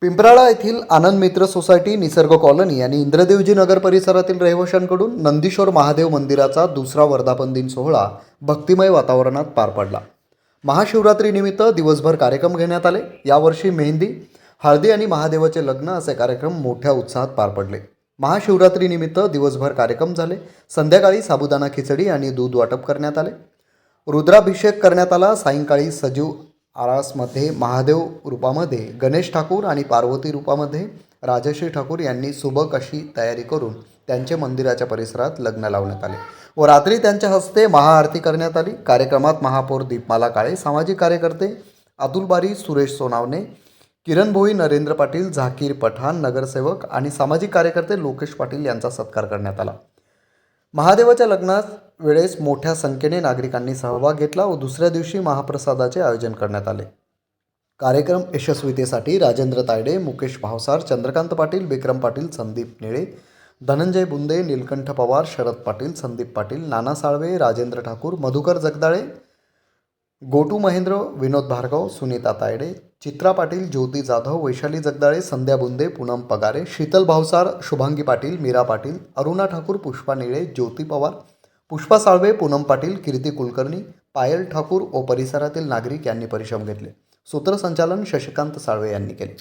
पिंपराळा येथील आनंद मित्र सोसायटी, निसर्ग कॉलनी आणि इंद्रदेवजी नगर परिसरातील रहिवाशांकडून नंदीश्वर महादेव मंदिराचा दुसरा वर्धापन दिन सोहळा भक्तिमय वातावरणात पार पडला। महाशिवरात्रीनिमित्त दिवसभर कार्यक्रम घेण्यात आले। यावर्षी मेहंदी, हळदी आणि महादेवाचे लग्न असे कार्यक्रम मोठ्या उत्साहात पार पडले। महाशिवरात्रीनिमित्त दिवसभर कार्यक्रम झाले। संध्याकाळी साबुदाणा खिचडी आणि दूध वाटप करण्यात आले। रुद्राभिषेक करण्यात आला। सायंकाळी सजीव आरासमध्ये महादेव रूपामध्ये गणेश ठाकूर आणि पार्वती रूपामध्ये राजश्री ठाकूर यांनी सुबक अशी तयारी करून त्यांचे मंदिराच्या परिसरात लग्न लावण्यात आले व रात्री त्यांच्या हस्ते महाआरती करण्यात आली। कार्यक्रमात महापौर दीपमाला काळे, सामाजिक कार्यकर्ते अतुल बारी, सुरेश सोनावणे, किरण भोई, नरेंद्र पाटील, झाकीर पठाण, नगरसेवक आणि सामाजिक कार्यकर्ते लोकेश पाटील यांचा सत्कार करण्यात आला। महादेवाच्या लग्नात वेळेस मोठ्या संख्येने नागरिकांनी सहभाग घेतला व दुसऱ्या दिवशी महाप्रसादाचे आयोजन करण्यात आले। कार्यक्रम यशस्वीतेसाठी राजेंद्र तायडे, मुकेश भावसार, चंद्रकांत पाटील, विक्रम पाटील, संदीप निळे, धनंजय बुंदे, नीलकंठ पवार, शरद पाटील, संदीप पाटील, नाना साळवे, राजेंद्र ठाकूर, मधुकर जगदाळे, गोटू महेंद्र, विनोद भार्गव, सुनीता तायडे, चित्रा पाटील, ज्योती जाधव, वैशाली जगदाळे, संध्या बुंदे, पूनम पगारे, शीतल भावसार, शुभांगी पाटील, मीरा पाटील, अरुणा ठाकूर, पुष्पा निळे, ज्योती पवार, पुष्पा साळवे, पूनम पाटील, कीर्ती कुलकर्णी, पायल ठाकूर व परिसरातील नागरिक यांनी परिश्रम घेतले। सूत्रसंचालन शशिकांत साळवे यांनी केले।